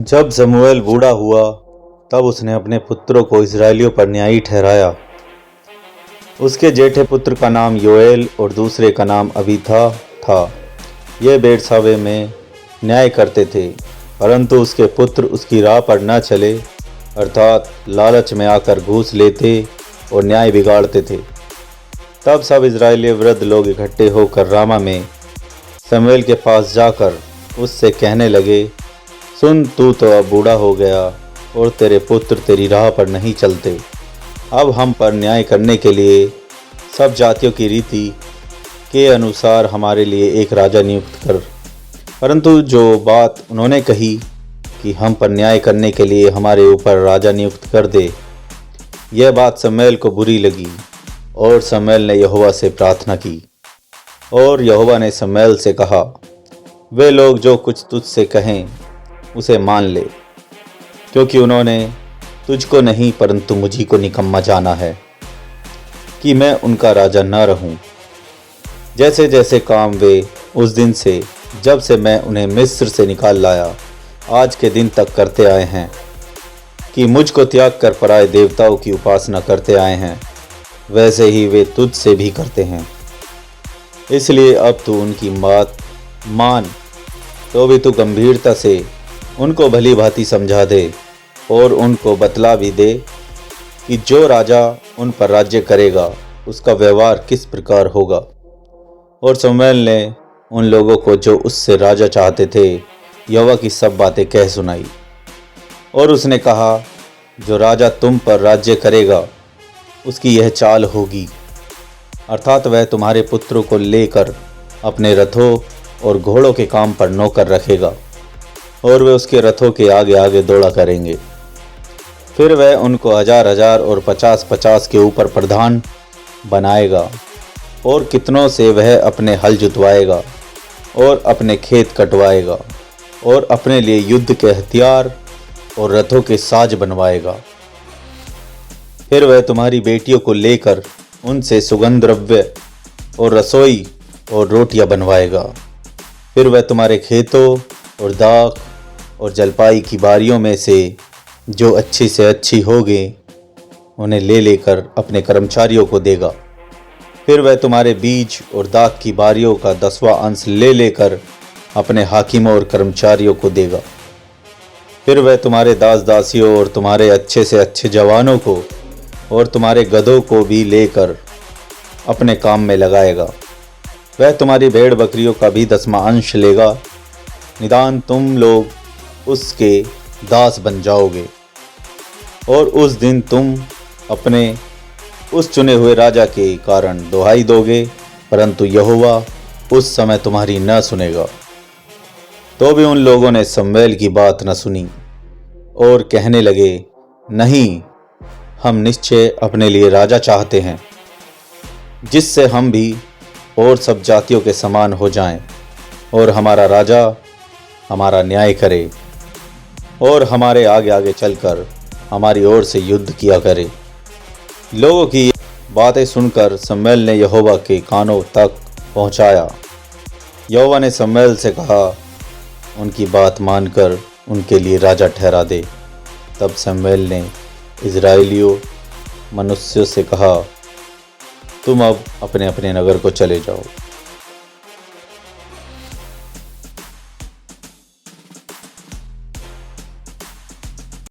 जब शमूएल बूढ़ा हुआ तब उसने अपने पुत्रों को इस्राएलियों पर न्यायी ठहराया। उसके जेठे पुत्र का नाम योएल और दूसरे का नाम अबीथा था। ये बेरसाबे में न्याय करते थे, परंतु उसके पुत्र उसकी राह पर न चले, अर्थात लालच में आकर घूस लेते और न्याय बिगाड़ते थे। तब सब इस्राएली वृद्ध लोग इकट्ठे होकर रामा में शमूएल के पास जाकर उससे कहने लगे, सुन, तू तो अब बूढ़ा हो गया और तेरे पुत्र तेरी राह पर नहीं चलते। अब हम पर न्याय करने के लिए सब जातियों की रीति के अनुसार हमारे लिए एक राजा नियुक्त कर। परंतु जो बात उन्होंने कही कि हम पर न्याय करने के लिए हमारे ऊपर राजा नियुक्त कर दे, यह बात शमूएल को बुरी लगी और शमूएल ने यहोवा से प्रार्थना की। और यहोवा ने शमूएल से कहा, वे लोग जो कुछ तुझसे कहें उसे मान ले, क्योंकि उन्होंने तुझको नहीं परंतु मुझी को निकम्मा जाना है कि मैं उनका राजा न रहूं। जैसे जैसे काम वे उस दिन से जब से मैं उन्हें मिस्र से निकाल लाया आज के दिन तक करते आए हैं कि मुझको त्याग कर पराए देवताओं की उपासना करते आए हैं, वैसे ही वे तुझ से भी करते हैं। इसलिए अब तू उनकी बात मान, तो भी तू गंभीरता से उनको भली भांति समझा दे और उनको बतला भी दे कि जो राजा उन पर राज्य करेगा उसका व्यवहार किस प्रकार होगा। और शमूएल ने उन लोगों को जो उससे राजा चाहते थे यहोवा की सब बातें कह सुनाई। और उसने कहा, जो राजा तुम पर राज्य करेगा उसकी यह चाल होगी, अर्थात वह तुम्हारे पुत्रों को लेकर अपने रथों और घोड़ों के काम पर नौकर रखेगा और वे उसके रथों के आगे आगे दौड़ा करेंगे। फिर वह उनको 1000 और 50 के ऊपर प्रधान बनाएगा और कितनों से वह अपने हल जुतवाएगा और अपने खेत कटवाएगा और अपने लिए युद्ध के हथियार और रथों के साज बनवाएगा। फिर वह तुम्हारी बेटियों को लेकर उनसे सुगंध द्रव्य और रसोई और रोटियां बनवाएगा। फिर वह तुम्हारे खेतों और दाख और जलपाई की बारियों में से जो अच्छी से अच्छी होगी उन्हें ले लेकर अपने कर्मचारियों को देगा। फिर वह तुम्हारे बीज और दाख की बारियों का 10वां अंश ले लेकर अपने हाकिमों और कर्मचारियों को देगा। फिर वह तुम्हारे दास दासियों और तुम्हारे अच्छे से अच्छे जवानों को और तुम्हारे गधों को भी लेकर अपने काम में लगाएगा। वह तुम्हारी भेड़ बकरियों का भी 10वां अंश लेगा, निदान तुम लोग उसके दास बन जाओगे। और उस दिन तुम अपने उस चुने हुए राजा के कारण दुहाई दोगे, परंतु यहोवा उस समय तुम्हारी न सुनेगा। तो भी उन लोगों ने शमूएल की बात न सुनी और कहने लगे, नहीं, हम निश्चय अपने लिए राजा चाहते हैं, जिससे हम भी और सब जातियों के समान हो जाएं, और हमारा राजा हमारा न्याय करे और हमारे आगे आगे चलकर हमारी ओर से युद्ध किया करे। लोगों की बातें सुनकर शमूएल ने यहोवा के कानों तक पहुंचाया। यहोवा ने शमूएल से कहा, उनकी बात मानकर उनके लिए राजा ठहरा दे। तब शमूएल ने इस्राएलियों मनुष्यों से कहा, तुम अब अपने अपने नगर को चले जाओ।